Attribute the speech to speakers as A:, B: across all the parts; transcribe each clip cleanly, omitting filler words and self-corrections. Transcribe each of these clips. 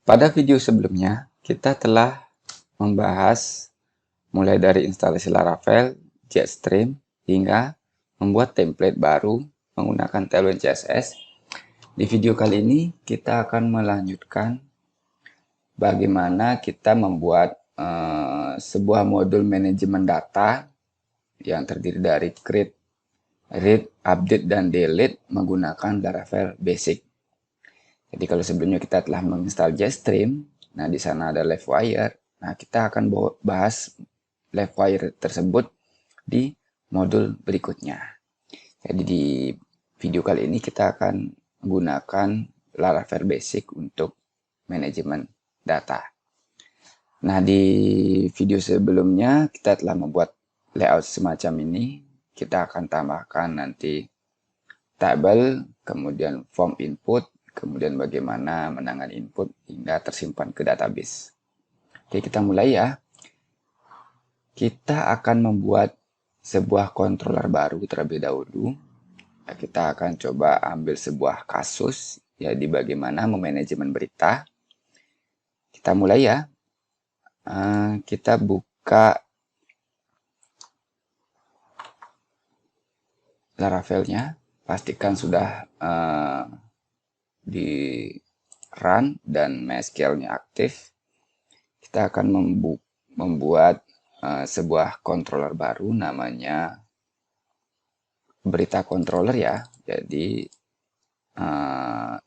A: Pada video sebelumnya, kita telah membahas mulai dari instalasi Laravel, Jetstream, hingga membuat template baru menggunakan Tailwind CSS. Di video kali ini, kita akan melanjutkan bagaimana kita membuat sebuah modul manajemen data yang terdiri dari create, read, update, dan delete menggunakan Laravel Basic. Jadi kalau sebelumnya kita telah menginstal Jetstream, nah di sana ada Livewire. Nah, kita akan bahas Livewire tersebut di modul berikutnya. Jadi di video kali ini kita akan menggunakan Laravel Basic untuk manajemen data. Nah, di video sebelumnya kita telah membuat layout semacam ini. Kita akan tambahkan nanti tabel, kemudian form input, kemudian bagaimana menangani input hingga tersimpan ke database. Oke, kita mulai ya. Kita akan membuat sebuah controller baru terlebih dahulu. Kita akan coba ambil sebuah kasus, jadi bagaimana memanajemen berita. Kita mulai ya. Kita buka Laravelnya. Pastikan sudah di run dan MySQL-nya aktif. Kita akan membuat sebuah controller baru namanya berita controller ya. Jadi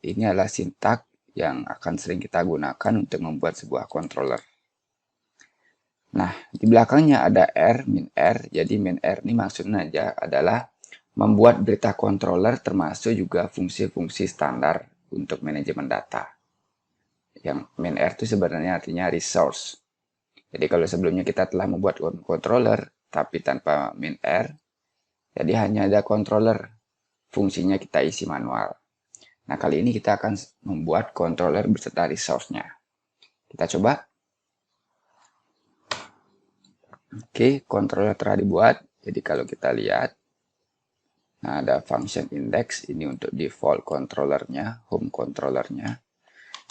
A: ini adalah sintak yang akan sering kita gunakan untuk membuat sebuah controller. Nah, di belakangnya ada R, min R. Jadi min R ini maksudnya aja adalah membuat berita controller termasuk juga fungsi-fungsi standar untuk manajemen data. Yang min R itu sebenarnya artinya resource. Jadi kalau sebelumnya kita telah membuat controller tapi tanpa min R, jadi hanya ada controller, fungsinya kita isi manual. Nah, kali ini kita akan membuat controller beserta resource-nya. Kita coba. Oke, controller telah dibuat. Jadi kalau kita lihat, nah ada function index, ini untuk default controllernya, home controllernya.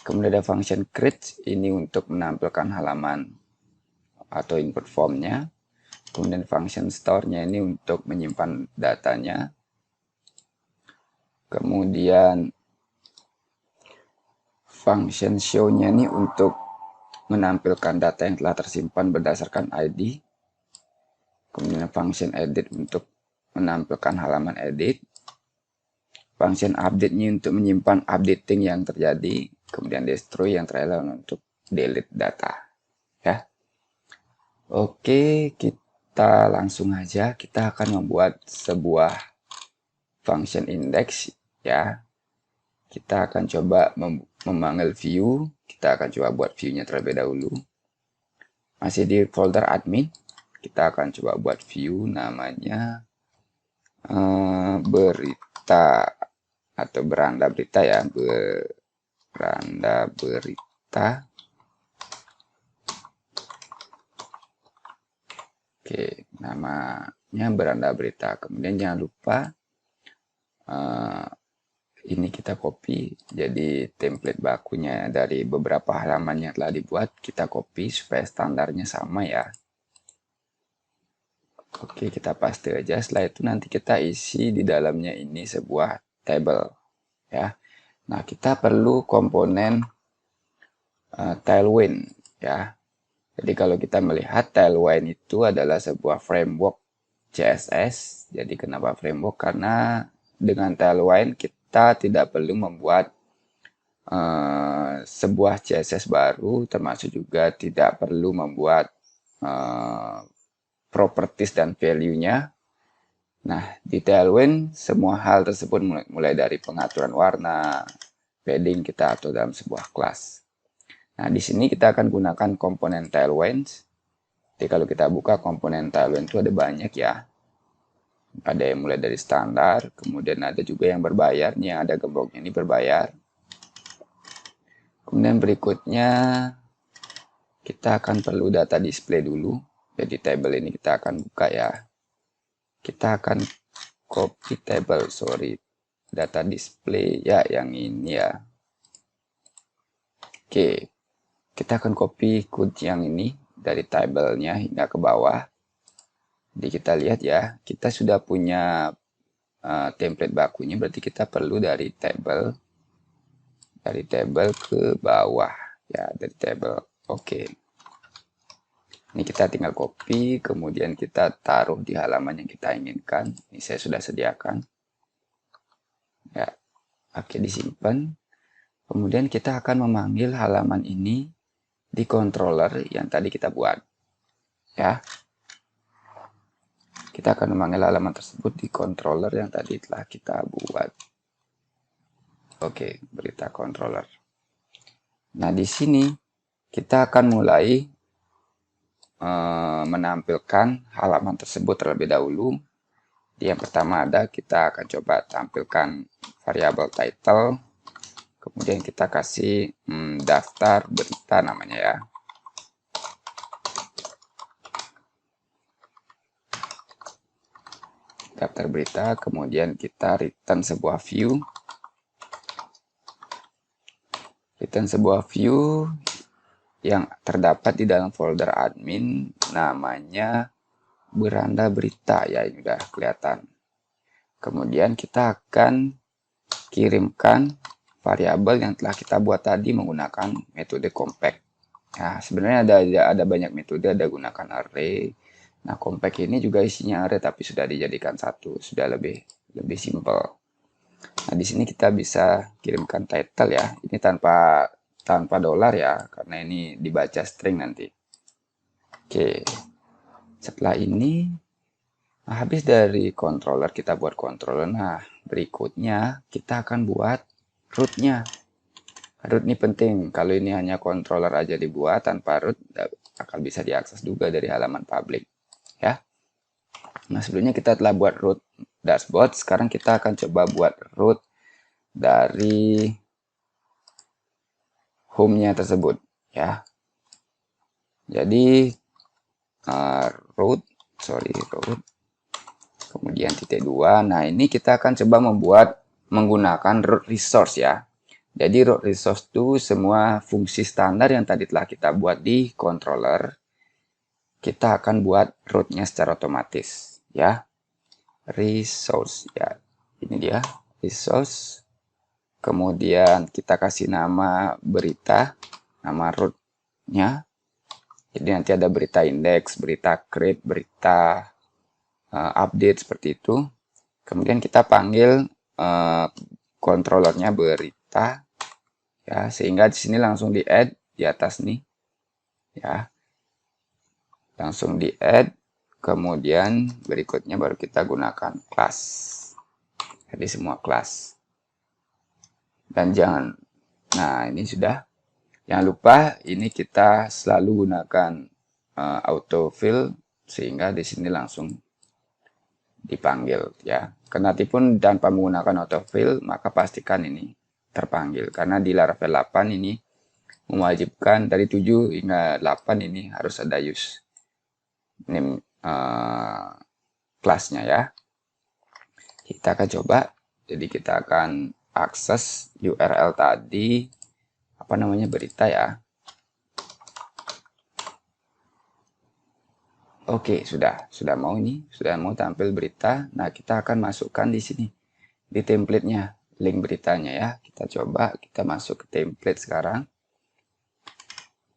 A: Kemudian ada function create, ini untuk menampilkan halaman atau input formnya. Kemudian function store-nya ini untuk menyimpan datanya. Kemudian function show-nya ini untuk menampilkan data yang telah tersimpan berdasarkan ID. Kemudian function edit untuk menampilkan halaman edit. Function update-nya untuk menyimpan updating yang terjadi. Kemudian destroy yang terakhir untuk delete data. Ya. Oke, kita langsung aja. Kita akan membuat sebuah function index ya. Kita akan coba memanggil view. Kita akan coba buat view-nya terlebih dahulu. Masih di folder admin. Kita akan coba buat view namanya berita atau beranda berita ya. Beranda berita. Oke, namanya beranda berita. Kemudian jangan lupa ini kita copy. Jadi template bakunya dari beberapa halaman yang telah dibuat kita copy supaya standarnya sama ya. Oke, kita paste aja. Setelah itu nanti kita isi di dalamnya ini sebuah table ya. Nah, kita perlu komponen Tailwind ya. Jadi kalau kita melihat Tailwind itu adalah sebuah framework CSS. Jadi kenapa framework? Karena dengan Tailwind kita tidak perlu membuat sebuah CSS baru, termasuk juga tidak perlu membuat properties dan value-nya. Nah, di Tailwind semua hal tersebut mulai dari pengaturan warna, padding kita atur dalam sebuah kelas. Nah, di sini kita akan gunakan komponen Tailwind. Jadi kalau kita buka komponen Tailwind itu ada banyak ya. Ada yang mulai dari standar, kemudian ada juga yang berbayar. Ini yang ada gemboknya ini berbayar. Kemudian berikutnya kita akan perlu data display dulu. Jadi table ini kita akan buka ya. Kita akan copy table, data display ya yang ini ya. Oke, kita akan copy code yang ini dari tabelnya hingga ke bawah. Jadi kita lihat ya, kita sudah punya template bakunya, berarti kita perlu dari table ke bawah ya, dari table. Oke. Ini kita tinggal copy, kemudian kita taruh di halaman yang kita inginkan. Ini saya sudah sediakan. Ya, oke, disimpan. Kemudian kita akan memanggil halaman ini di controller yang tadi kita buat. Ya. Kita akan memanggil halaman tersebut di controller yang tadi telah kita buat. Oke, berita controller. Nah, di sini kita akan mulai menampilkan halaman tersebut terlebih dahulu. Yang pertama ada, kita akan coba tampilkan variabel title. Kemudian kita kasih daftar berita namanya ya. Daftar berita, kemudian kita return sebuah view. Return sebuah view yang terdapat di dalam folder admin, namanya beranda berita ya, ini udah kelihatan. Kemudian kita akan kirimkan variabel yang telah kita buat tadi menggunakan metode compact. Nah, sebenarnya ada banyak metode, ada gunakan array. Nah, compact ini juga isinya array tapi sudah dijadikan satu, sudah lebih simple. Nah, di sini kita bisa kirimkan title ya. Ini tanpa dolar ya, karena ini dibaca string nanti. Oke. Setelah ini habis dari controller, kita buat controller. Nah, berikutnya kita akan buat root-nya. Root ini penting. Kalau ini hanya controller aja dibuat tanpa root, akan bisa diakses juga dari halaman public. Ya. Nah, sebelumnya kita telah buat root dashboard. Sekarang kita akan coba buat root dari home-nya tersebut. Ya. Jadi, root. Kemudian titik 2. Nah, ini kita akan coba menggunakan root resource ya. Jadi root resource itu semua fungsi standar yang tadi telah kita buat di controller, kita akan buat root-nya secara otomatis ya. Resource ya. Ini dia, resource. Kemudian kita kasih nama berita, nama root-nya. Jadi nanti ada berita indeks, berita create, berita update seperti itu. Kemudian kita panggil controllernya berita ya, sehingga di sini langsung di add di atas nih ya, langsung di add. Kemudian berikutnya baru kita gunakan class, jadi semua class. Dan nah ini sudah, jangan lupa ini kita selalu gunakan autofill, sehingga di sini langsung dipanggil ya. Kenatipun tanpa menggunakan autofill, maka pastikan ini terpanggil, karena di Laravel 8 ini mewajibkan dari 7 hingga 8 ini harus ada use name kelasnya ya. Kita akan coba, jadi kita akan akses URL tadi, apa namanya, berita ya. Oke, sudah mau tampil berita. Nah, kita akan masukkan di sini di template-nya link beritanya ya. Kita coba, kita masuk ke template sekarang.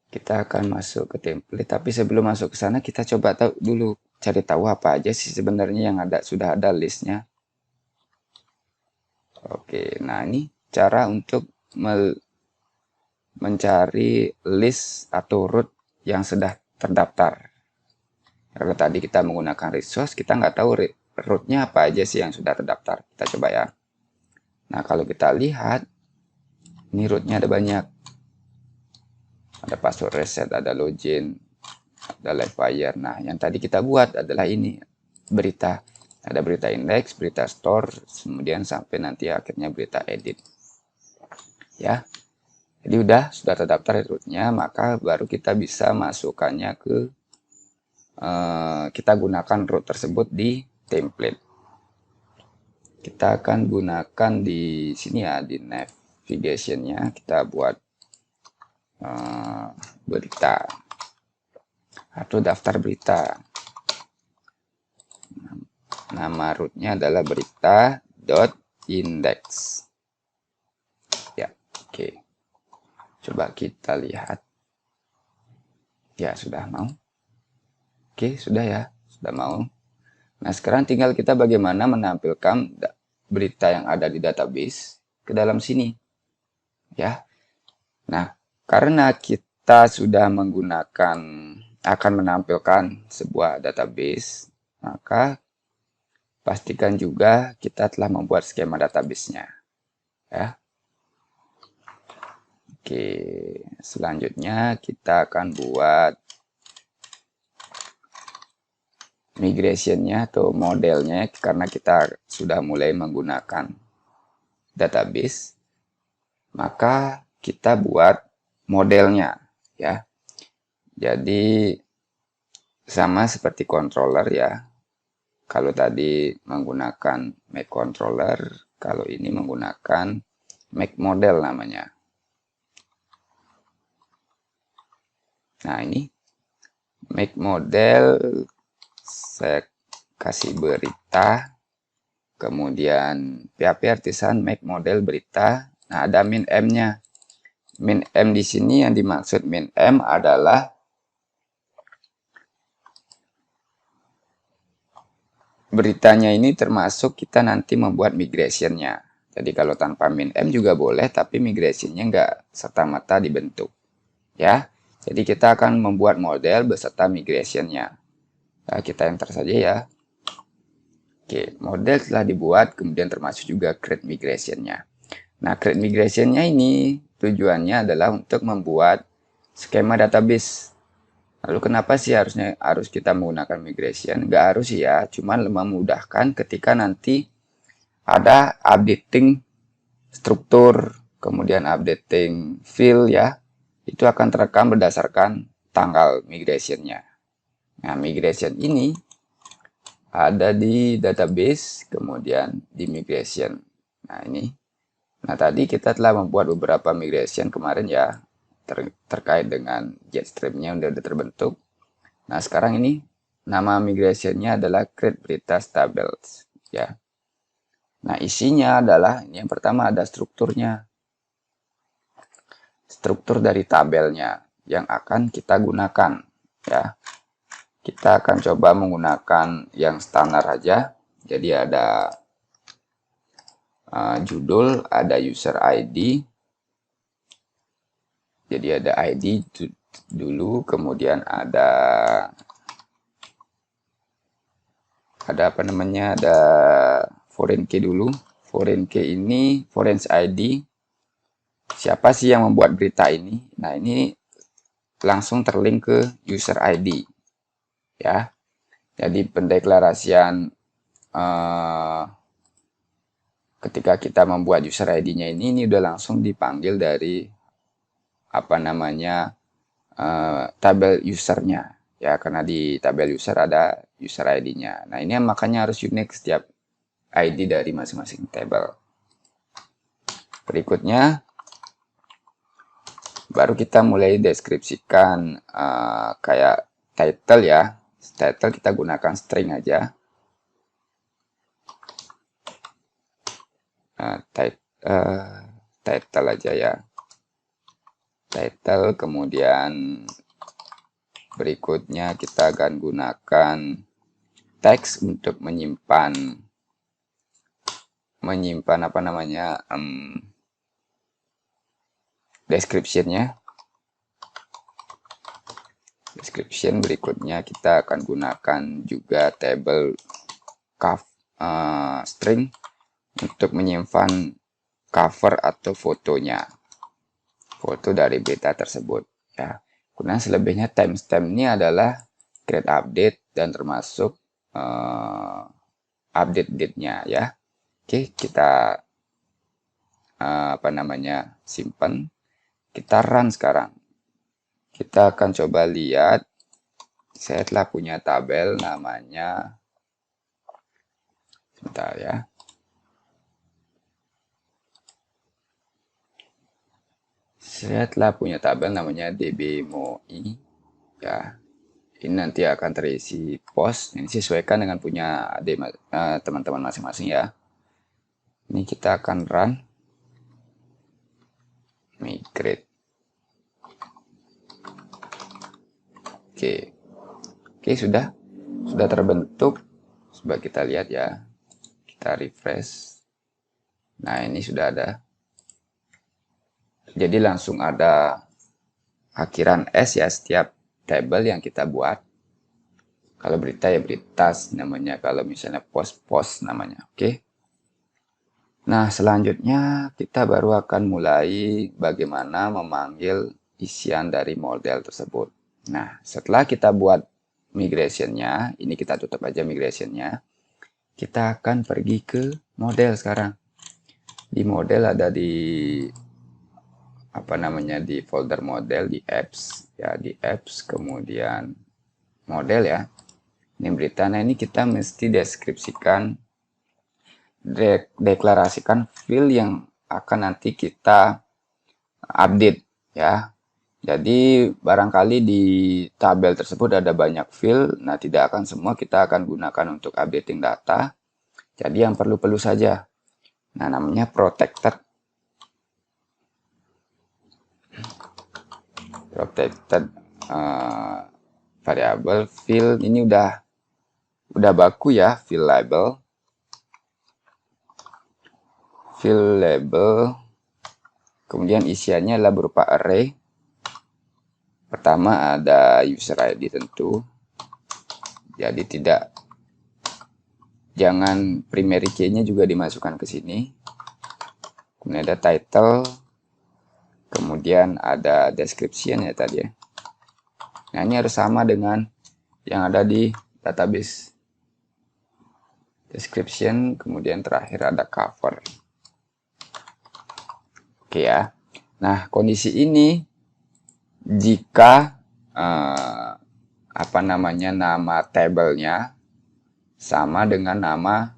A: Kita akan masuk ke template, tapi sebelum masuk ke sana kita coba cari tahu apa aja sih sebenarnya yang sudah ada listnya. Oke, nah ini cara untuk mencari list atau root yang sudah terdaftar. Kalau tadi kita menggunakan resource, kita nggak tahu root-nya apa aja sih yang sudah terdaftar. Kita coba ya. Nah, kalau kita lihat, ini root-nya ada banyak. Ada password reset, ada login, ada live wire. Nah, yang tadi kita buat adalah ini, berita. Ada berita indeks, berita store, kemudian sampai nanti akhirnya berita edit. Ya. Jadi sudah terdaftar root-nya, maka baru kita bisa masukkannya ke kita gunakan root tersebut di template. Kita akan gunakan di sini ya, di navigation-nya kita buat berita atau daftar berita. Nama rootnya adalah berita.index. Ya, oke. Coba kita lihat. Ya, sudah mau. Oke, sudah ya. Sudah mau. Nah, sekarang tinggal kita bagaimana menampilkan berita yang ada di database ke dalam sini. Ya. Nah, karena kita sudah akan menampilkan sebuah database, maka pastikan juga kita telah membuat skema database-nya. Ya. Oke, selanjutnya kita akan buat migration-nya atau modelnya karena kita sudah mulai menggunakan database. Maka kita buat modelnya, ya. Jadi sama seperti controller ya. Kalau tadi menggunakan make controller, kalau ini menggunakan make model namanya. Nah, ini make model, saya kasih berita, kemudian PHP Artisan make model berita. Nah, ada min m-nya. Min m di sini yang dimaksud min m adalah beritanya ini termasuk kita nanti membuat migration-nya. Jadi kalau tanpa min m juga boleh, tapi migration-nya nggak serta-merta dibentuk. Ya, jadi kita akan membuat model beserta migration-nya. Nah, kita enter saja ya. Oke, model telah dibuat, kemudian termasuk juga create migration-nya. Nah, create migration-nya ini tujuannya adalah untuk membuat skema database. Lalu kenapa sih harus kita menggunakan migration? Nggak harus ya, cuman memudahkan ketika nanti ada updating struktur, kemudian updating field ya, itu akan terekam berdasarkan tanggal migration-nya. Nah, migration ini ada di database, kemudian di migration. Nah, ini. Nah, tadi kita telah membuat beberapa migration kemarin ya, terkait dengan Jetstream-nya udah terbentuk. Nah, sekarang ini nama migration-nya adalah create berita tables ya. Nah, isinya adalah yang pertama ada strukturnya. Struktur dari tabelnya yang akan kita gunakan ya. Kita akan coba menggunakan yang standar aja. Jadi ada judul, ada user ID. Jadi ada ID dulu, kemudian ada apa namanya, ada foreign key dulu. Foreign key ini foreign ID. Siapa sih yang membuat berita ini? Nah, ini langsung terlink ke user ID. Ya. Jadi pendeklarasian ketika kita membuat user ID-nya ini udah langsung dipanggil dari apa namanya, tabel usernya. Ya, karena di tabel user ada user ID-nya. Nah, ini makanya harus unik setiap ID dari masing-masing tabel. Berikutnya, baru kita mulai deskripsikan kayak title ya. Title kita gunakan string aja. Title aja ya. Title, kemudian berikutnya kita akan gunakan teks untuk menyimpan apa namanya, description-nya. Description berikutnya kita akan gunakan juga table string untuk menyimpan cover atau fotonya, foto dari berita tersebut ya. Kemudian selebihnya timestamp ini adalah create update dan termasuk update date-nya ya. Oke, kita apa namanya, simpan. Kita run sekarang. Kita akan coba lihat. Saya telah punya tabel namanya, sebentar ya. Saya telah punya tabel namanya dbmoi ya. Ini nanti akan terisi post. Ini sesuaikan dengan punya teman-teman masing-masing ya. Ini kita akan run migrate. Oke, sudah terbentuk. Coba kita lihat ya. Kita refresh. Nah, ini sudah ada. Jadi langsung ada akhiran S ya setiap tabel yang kita buat. Kalau berita ya berita namanya, kalau misalnya post namanya. Oke. Nah, selanjutnya kita baru akan mulai bagaimana memanggil isian dari model tersebut. Nah, setelah kita buat migration-nya, ini kita tutup aja migration-nya. Kita akan pergi ke model sekarang. Di model ada di di folder model di apps ya, di apps kemudian model ya. Ini berita. Nah, ini kita mesti deklarasikan field yang akan nanti kita update ya. Jadi barangkali di tabel tersebut ada banyak field. Nah, tidak akan semua kita akan gunakan untuk updating data. Jadi yang perlu-perlu saja. Nah, namanya protected variable field. Ini udah baku ya, field label. Kemudian isiannya adalah berupa array. Pertama ada user ID tentu. Jadi jangan primary key-nya juga dimasukkan ke sini. Kemudian ada title. Kemudian ada description ya tadi ya. Nah, ini harus sama dengan yang ada di database. Description, kemudian terakhir ada cover. Oke ya. Nah, kondisi ini jika nama tabelnya sama dengan nama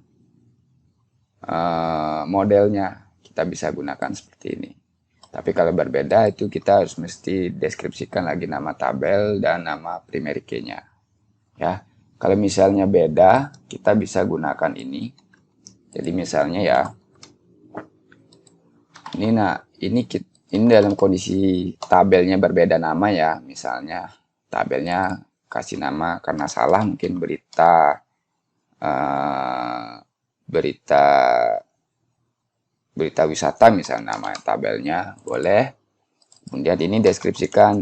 A: modelnya, kita bisa gunakan seperti ini. Tapi kalau berbeda itu kita harus mesti deskripsikan lagi nama tabel dan nama primary key-nya. Ya. Kalau misalnya beda, kita bisa gunakan ini. Jadi misalnya ya, ini dalam kondisi tabelnya berbeda nama ya. Misalnya tabelnya kasih nama karena salah mungkin berita wisata misalnya nama tabelnya boleh. Kemudian ini deskripsikan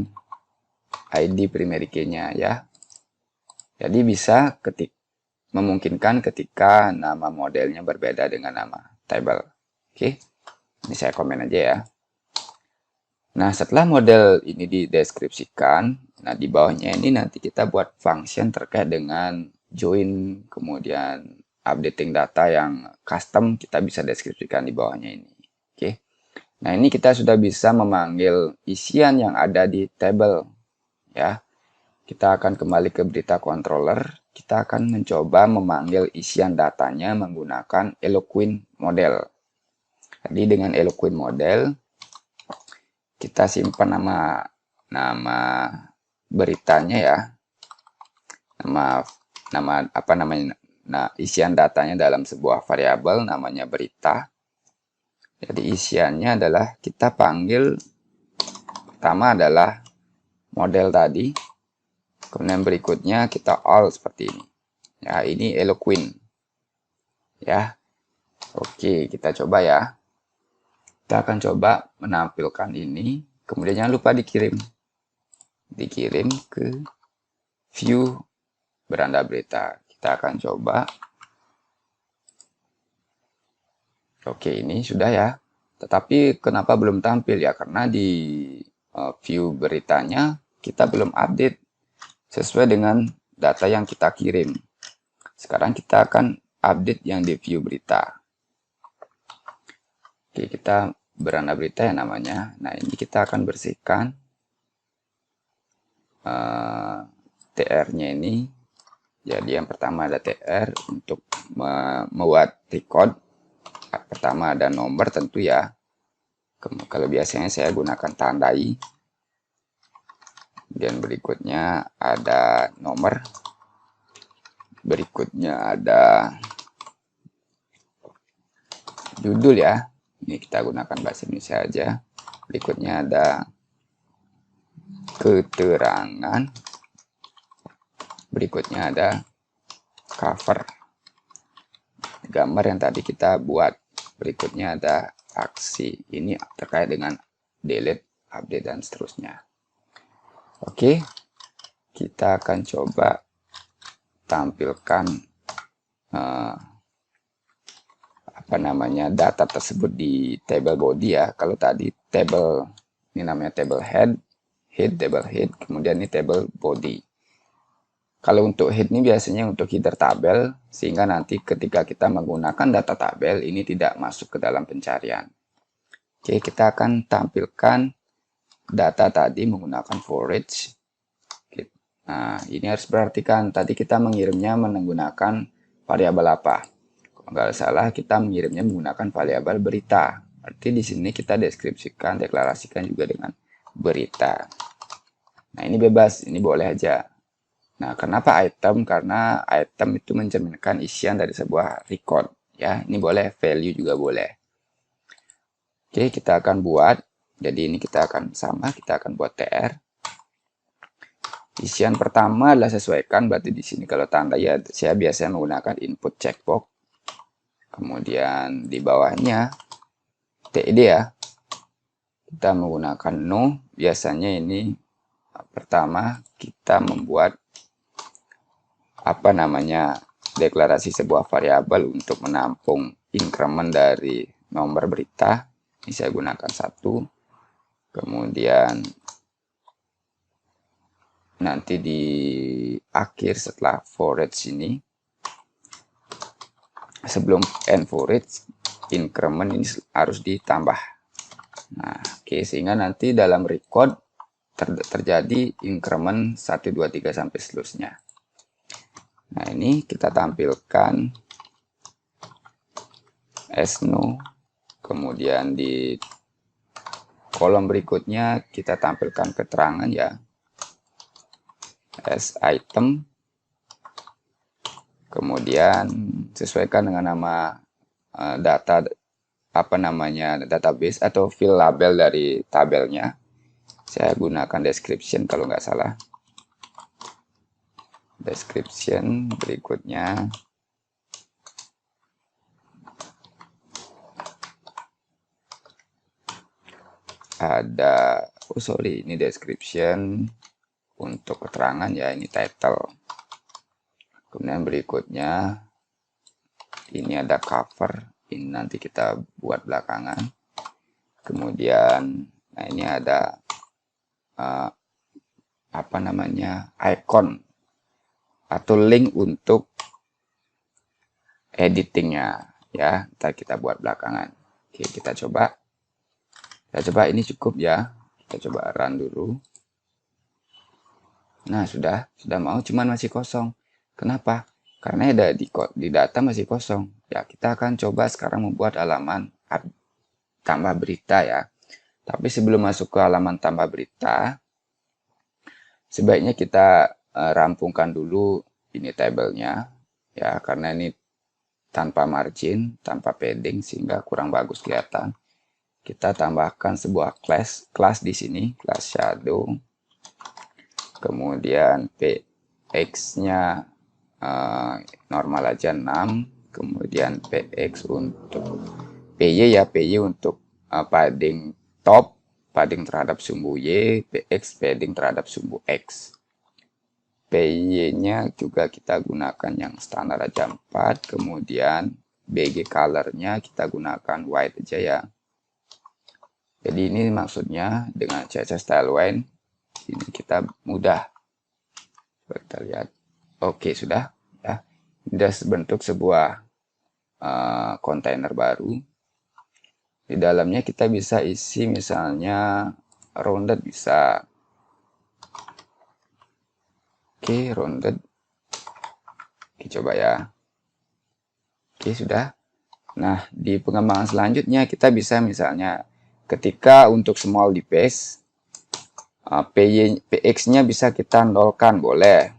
A: ID primary key-nya ya. Jadi bisa memungkinkan ketika nama modelnya berbeda dengan nama tabel. Oke. Ini saya komen aja ya. Nah, setelah model ini dideskripsikan, nah di bawahnya ini nanti kita buat function terkait dengan join, kemudian updating data yang custom, kita bisa deskripsikan di bawahnya ini. Oke. Nah, ini kita sudah bisa memanggil isian yang ada di table ya. Kita akan kembali ke berita controller. Kita akan mencoba memanggil isian datanya menggunakan Eloquent model. Jadi dengan Eloquent model kita simpan nama beritanya ya. Nah, isian datanya dalam sebuah variabel namanya berita. Jadi isiannya adalah kita panggil pertama adalah model tadi. Kemudian berikutnya kita all seperti ini. Ya, ini Eloquent. Ya. Oke, kita coba ya. Kita akan coba menampilkan ini. Kemudian jangan lupa dikirim. Dikirim ke view beranda berita. Kita akan coba. Oke, ini sudah ya. Tetapi kenapa belum tampil ya? Karena di view beritanya kita belum update sesuai dengan data yang kita kirim. Sekarang kita akan update yang di view berita. Oke, kita beranda berita ya namanya. Nah, ini kita akan bersihkan TR-nya ini. Jadi yang pertama ada TR untuk membuat record. Pertama ada nomor tentu ya. Kalau biasanya saya gunakan tandai. Kemudian berikutnya ada nomor. Berikutnya ada judul ya. Ini kita gunakan bahasa Indonesia aja. Berikutnya ada keterangan. Berikutnya ada cover. Gambar yang tadi kita buat. Berikutnya ada aksi. Ini terkait dengan delete, update, dan seterusnya. Oke, kita akan coba tampilkan data tersebut di table body ya. Kalau tadi table ini namanya table head, table head, kemudian ini table body. Kalau untuk head ini biasanya untuk header tabel, sehingga nanti ketika kita menggunakan data tabel ini tidak masuk ke dalam pencarian. Oke, kita akan tampilkan data tadi menggunakan forage. Nah, ini harus perhatikan tadi kita mengirimnya menggunakan variabel apa. Kalau nggak salah kita mengirimnya menggunakan variabel berita. Berarti di sini kita deskripsikan, deklarasikan juga dengan berita. Nah, ini bebas, ini boleh aja. Nah, kenapa item? Karena item itu mencerminkan isian dari sebuah record. Ya, ini boleh, value juga boleh. Oke, kita akan buat. Jadi ini kita akan buat tr. Isian pertama adalah sesuaikan, berarti di sini kalau tanda ya saya biasanya menggunakan input checkbox. Kemudian di bawahnya TED ya. Kita menggunakan no. Biasanya ini pertama kita membuat deklarasi sebuah variabel untuk menampung increment dari nomor berita. Ini saya gunakan 1. Kemudian nanti di akhir setelah forage ini, sebelum end forage, increment ini harus ditambah. Nah, oke, sehingga nanti dalam record terjadi increment 1, 2, 3 sampai seterusnya. Nah, ini kita tampilkan as no. Kemudian di kolom berikutnya kita tampilkan keterangan ya. As item, kemudian sesuaikan dengan nama database atau field label dari tabelnya. Saya gunakan description kalau nggak salah. Description berikutnya ada, ini description. Untuk keterangan ya, ini title. Kemudian berikutnya ini ada cover, ini nanti kita buat belakangan. Kemudian nah ini ada icon atau link untuk editingnya ya, ntar kita buat belakangan. Oke, kita coba ini cukup ya. Kita coba run dulu. Nah, sudah mau, cuman masih kosong. Kenapa? Karena ada di data masih kosong. Ya, kita akan coba sekarang membuat halaman tambah berita ya. Tapi sebelum masuk ke halaman tambah berita, sebaiknya kita rampungkan dulu ini tabelnya ya, karena ini tanpa margin, tanpa padding sehingga kurang bagus kelihatan. Kita tambahkan sebuah kelas di sini, kelas shadow. Kemudian px-nya normal aja 6. Kemudian px untuk py ya, py untuk padding top, padding terhadap sumbu y, px padding terhadap sumbu x. py-nya juga kita gunakan yang standar aja 4. Kemudian bg color-nya kita gunakan white aja ya. Jadi ini maksudnya dengan CSS style white ini kita mudah. Coba kita lihat. Oke, sudah ya. Sudah bentuk sebuah kontainer baru. Di dalamnya kita bisa isi misalnya rounded bisa. Oke, rounded. Oke, coba ya. Oke, sudah. Nah, di pengembangan selanjutnya kita bisa misalnya ketika untuk small device, PX-nya bisa kita nolkan, boleh.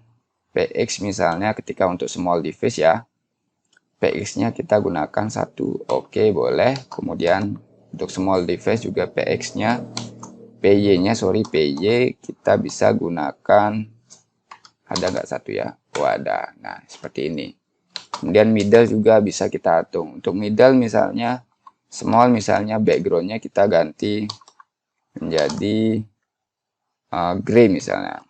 A: PX misalnya ketika untuk small device ya, PX-nya kita gunakan 1, oke, boleh. Kemudian untuk small device juga PX-nya, PY kita bisa gunakan, ada nggak 1 ya? Oh, ada. Nah, seperti ini. Kemudian middle juga bisa kita atur. Untuk middle misalnya, small misalnya background-nya kita ganti menjadi gray misalnya.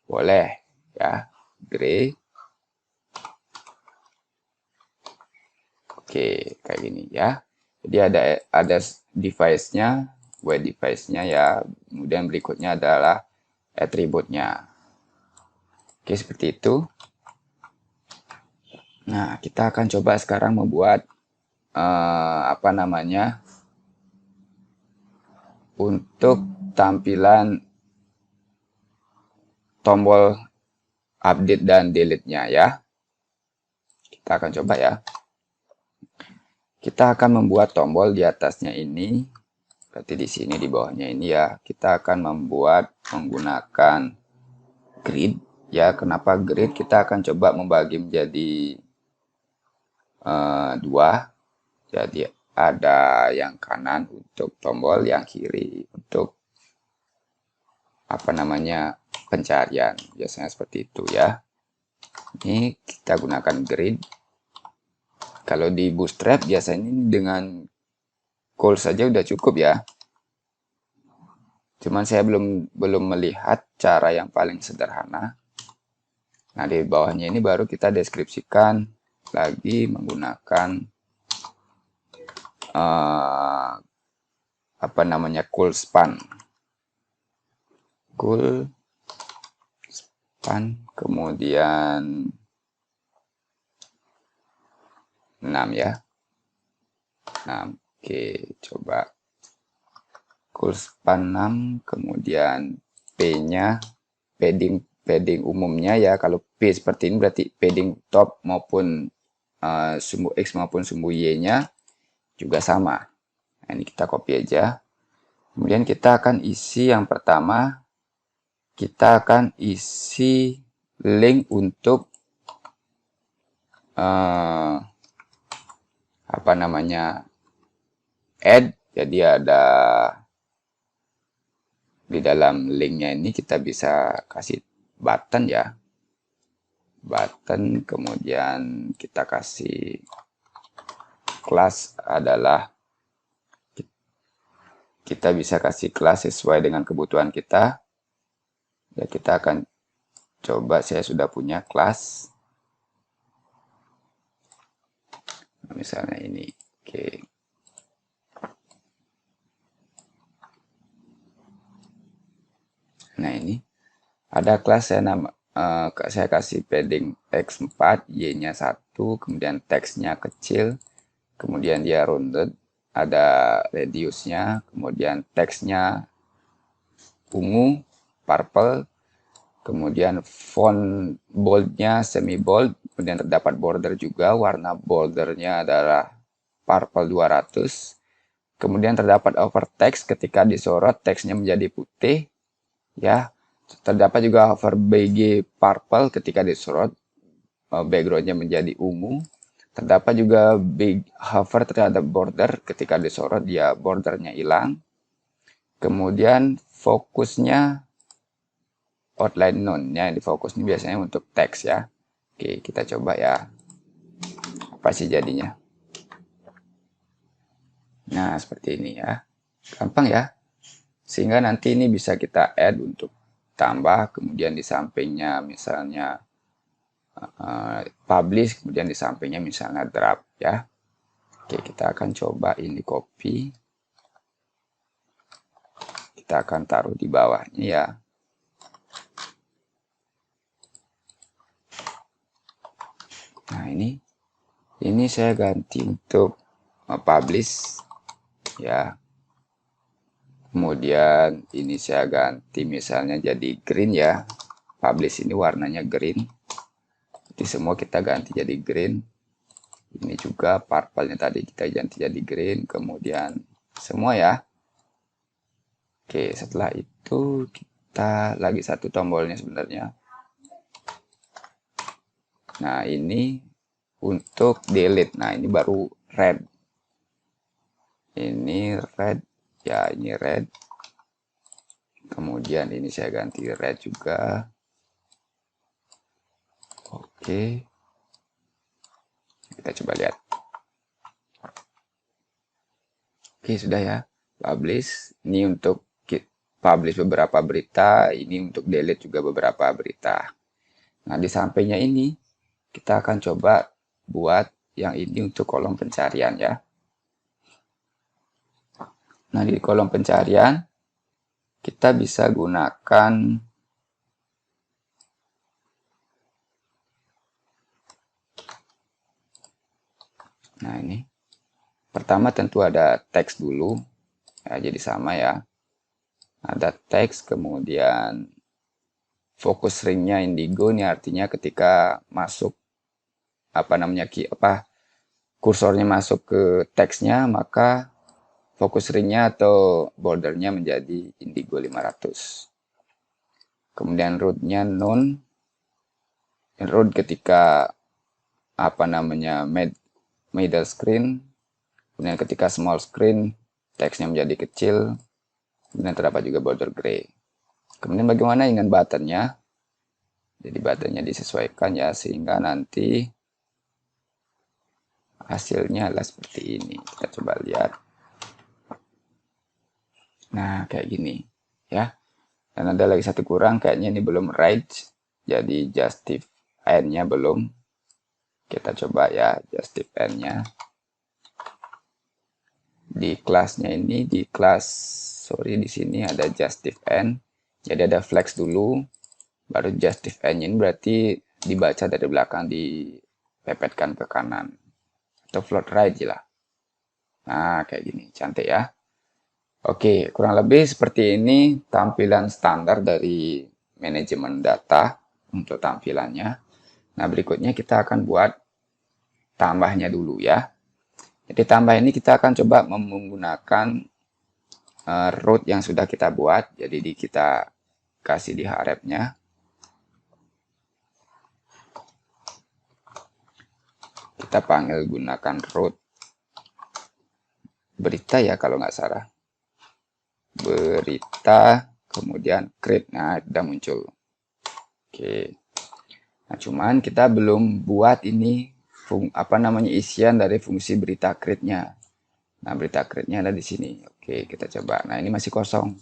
A: Boleh ya, gray. Oke, kayak gini ya. Jadi ada device-nya, web device-nya ya. Kemudian berikutnya adalah atributnya. Oke, seperti itu. Nah, kita akan coba sekarang membuat apa namanya, untuk tampilan tombol update dan delete-nya ya. Kita akan coba ya. Kita akan membuat tombol di atasnya ini. Berarti di sini di bawahnya ini ya. Kita akan membuat menggunakan grid ya. Kenapa grid? Kita akan coba membagi menjadi 2. Jadi ada yang kanan untuk tombol, yang kiri untuk apa namanya, pencarian. Biasanya seperti itu ya. Ini kita gunakan grid. Kalau di Bootstrap biasanya dengan call saja udah cukup ya. Cuman saya belum melihat cara yang paling sederhana. Nah, di bawahnya ini baru kita deskripsikan lagi menggunakan apa namanya, cool span. Cool span, kemudian 6 ya. 6. Oke, coba cool span 6, kemudian P-nya padding umumnya ya. Kalau P seperti ini berarti padding top maupun sumbu X maupun sumbu Y-nya juga sama. Nah, ini kita copy aja. Kemudian kita akan isi yang pertama, kita akan isi link untuk apa namanya, add. Jadi ada di dalam linknya ini kita bisa kasih button ya, button. Kemudian kita kasih kelas adalah, kita bisa kasih kelas sesuai dengan kebutuhan kita ya. Kita akan coba, saya sudah punya kelas misalnya ini. Oke, nah ini ada kelas saya kasih padding X4, Y-nya 1, kemudian teksnya kecil, kemudian dia rounded, ada radiusnya, kemudian teksnya ungu, purple, kemudian font boldnya semi bold, kemudian terdapat border juga, warna bordernya adalah purple 200, kemudian terdapat overtext, ketika disorot teksnya menjadi putih ya. Terdapat juga hover BG purple, ketika disorot backgroundnya menjadi ungu. Terdapat juga big hover terhadap border, ketika disorot dia bordernya hilang. Kemudian fokusnya outline none-nya, di fokus ini biasanya untuk teks ya. Oke, kita coba ya. Apa sih jadinya? Nah, seperti ini ya. Gampang ya. Sehingga nanti ini bisa kita add untuk tambah, kemudian di sampingnya misalnya publish, kemudian di sampingnya misalnya draft ya. Oke, kita akan coba ini copy. Kita akan taruh di bawahnya ya. Nah, ini saya ganti untuk publish ya. Kemudian ini saya ganti misalnya jadi green ya. Publish ini warnanya green. Jadi semua kita ganti jadi green. Ini juga purple-nya tadi kita ganti jadi green. Kemudian semua ya. Oke, setelah itu kita lagi satu tombolnya sebenarnya. Nah, ini untuk delete. Nah, ini baru red. Ini red. Ya, ini red. Kemudian ini saya ganti red juga. Oke. Kita coba lihat. Oke, sudah ya. Publish. Ini untuk publish beberapa berita. Ini untuk delete juga beberapa berita. Nah, di sampingnya ini kita akan coba buat yang ini untuk kolom pencarian ya. Nah, di kolom pencarian kita bisa gunakan ini. Pertama tentu ada teks dulu. Ya, jadi sama ya. Ada teks, kemudian fokus ringnya indigo, ini artinya ketika masuk kursornya masuk ke teksnya, maka fokus ringnya atau bordernya menjadi indigo 500. Kemudian rootnya none. Root ketika middle screen. Kemudian ketika small screen, teksnya menjadi kecil. Kemudian terdapat juga border gray. Kemudian bagaimana dengan buttonnya? Jadi buttonnya disesuaikan ya, sehingga nanti hasilnya adalah seperti ini. Kita coba lihat. Nah, kayak gini ya. Dan ada lagi satu kurang, kayaknya ini belum right. Jadi justify nya belum. Kita coba ya, justify nya. Di kelasnya ini, di sini ada justify. Jadi ada flex dulu, baru justify nya ini berarti dibaca dari belakang, dipepetkan ke kanan. Atau float right lah. Nah, kayak gini, cantik ya. Oke, kurang lebih seperti ini tampilan standar dari manajemen data untuk tampilannya. Nah, berikutnya kita akan buat tambahnya dulu ya. Jadi tambah ini kita akan coba menggunakan root yang sudah kita buat. Jadi kita kasih di href-nya. Kita panggil gunakan root berita ya kalau nggak salah. Berita, kemudian create. Nah, sudah muncul. Oke. Nah, cuman kita belum buat ini isian dari fungsi berita create-nya. Nah, berita create-nya ada di sini. Oke, kita coba. Nah, ini masih kosong.